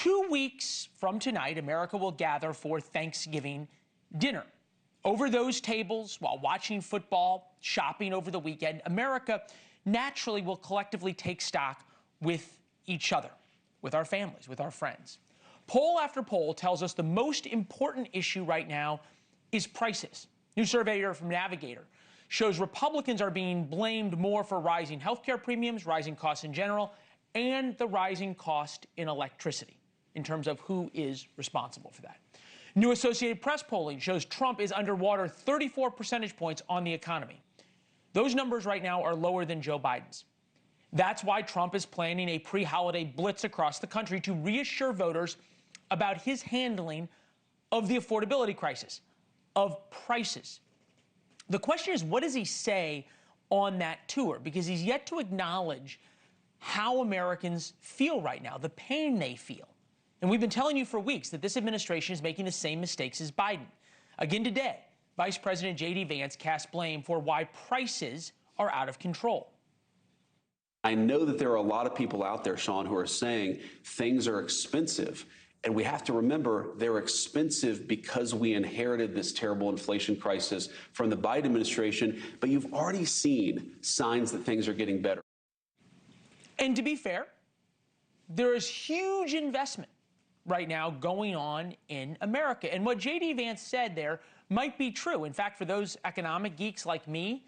2 weeks from tonight, America will gather for Thanksgiving dinner. Over those tables, while watching football, shopping over the weekend, America naturally will collectively take stock with each other, with our families, with our friends. Poll after poll tells us the most important issue right now is prices. New survey here from Navigator shows Republicans are being blamed more for rising healthcare premiums, rising costs in general, and the rising cost in electricity in terms of who is responsible for that. New Associated Press polling shows Trump is underwater 34 percentage points on the economy. Those numbers right now are lower than Joe Biden's. That's why Trump is planning a pre-holiday blitz across the country to reassure voters about his handling of the affordability crisis, of prices. The question is, what does he say on that tour? Because he's yet to acknowledge how Americans feel right now, the pain they feel. And we've been telling you for weeks that this administration is making the same mistakes as Biden. Again today, Vice President J.D. Vance cast blame for why prices are out of control. I know that there are a lot of people out there, Sean, who are saying things are expensive. And we have to remember they're expensive because we inherited this terrible inflation crisis from the Biden administration. But you've already seen signs that things are getting better. And to be fair, there is huge investment right now going on in America. And what J.D. Vance said there might be true. In fact, for those economic geeks like me,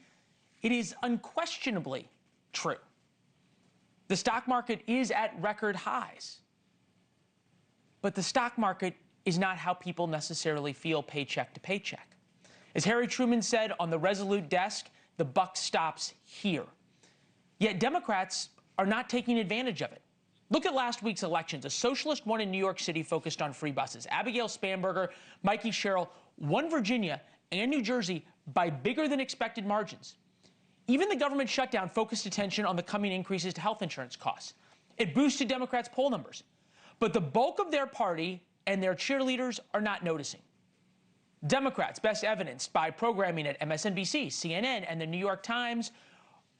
it is unquestionably true. The stock market is at record highs. But the stock market is not how people necessarily feel paycheck to paycheck. As Harry Truman said on the Resolute desk, the buck stops here. Yet Democrats are not taking advantage of it. Look at last week's elections. A socialist won in New York City focused on free buses. Abigail Spanberger, Mikey Sherrill won Virginia and New Jersey by bigger than expected margins. Even the government shutdown focused attention on the coming increases to health insurance costs. It boosted Democrats' poll numbers. But the bulk of their party and their cheerleaders are not noticing. Democrats, best evidenced by programming at MSNBC, CNN, and the New York Times,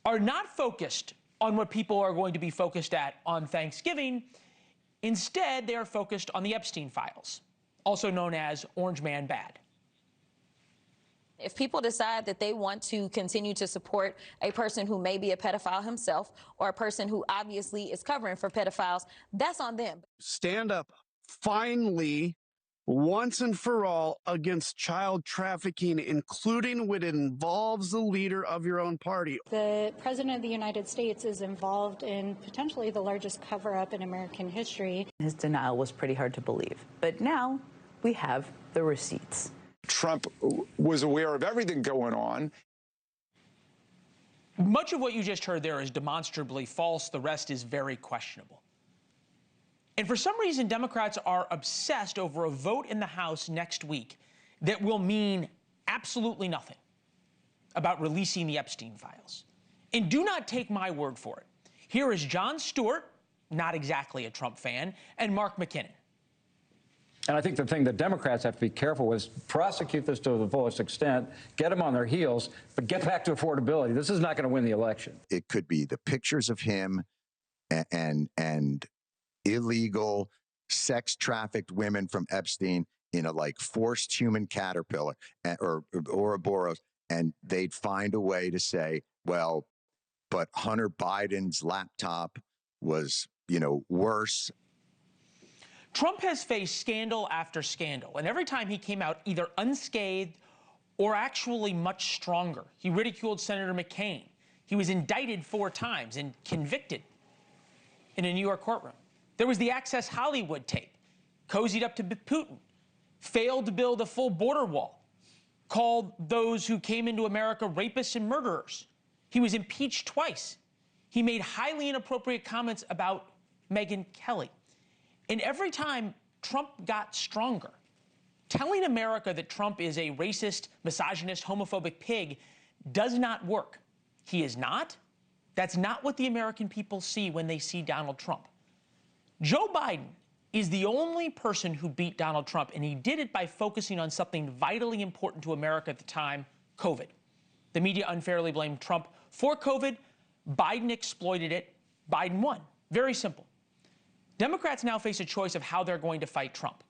are not focused on what people are going to be focused at on Thanksgiving. Instead, they are focused on the Epstein files, also known as Orange Man Bad. If people decide that they want to continue to support a person who may be a pedophile himself or a person who obviously is covering for pedophiles, that's on them. Stand up finally, once and for all, against child trafficking, including when it involves the leader of your own party. The President of the United States is involved in potentially the largest cover-up in American history. His denial was pretty hard to believe, but now we have the receipts. Trump was aware of everything going on. Much of what you just heard there is demonstrably false. The rest is very questionable. And for some reason, Democrats are obsessed over a vote in the House next week that will mean absolutely nothing about releasing the Epstein files. And do not take my word for it. Here is Jon Stewart, not exactly a Trump fan, and Mark McKinnon. And I think the thing that Democrats have to be careful is prosecute this to the fullest extent, get them on their heels, but get back to affordability. This is not going to win the election. It could be the pictures of him and illegal sex trafficked women from Epstein in a forced human caterpillar or Ouroboros, and they'd find a way to say, well, but Hunter Biden's laptop was, worse. Trump has faced scandal after scandal, and every time he came out either unscathed or actually much stronger. He ridiculed Senator McCain. He was indicted 4 times and convicted in a New York courtroom. There was the Access Hollywood tape, cozied up to Putin, failed to build a full border wall, called those who came into America rapists and murderers. He was impeached twice. He made highly inappropriate comments about Megyn Kelly. And every time Trump got stronger, telling America that Trump is a racist, misogynist, homophobic pig does not work. He is not. That's not what the American people see when they see Donald Trump. Joe Biden is the only person who beat Donald Trump, and he did it by focusing on something vitally important to America at the time, COVID. The media unfairly blamed Trump for COVID. Biden exploited it. Biden won. Very simple. Democrats now face a choice of how they're going to fight Trump.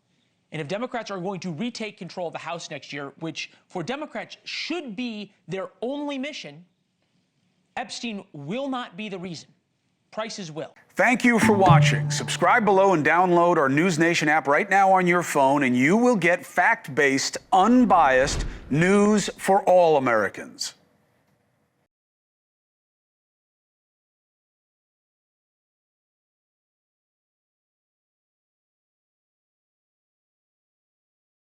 And if Democrats are going to retake control of the House next year, which for Democrats should be their only mission, Epstein will not be the reason. Prices will. Thank you for watching. Subscribe below and download our NewsNation app right now on your phone, and you will get fact-based, unbiased news for all Americans.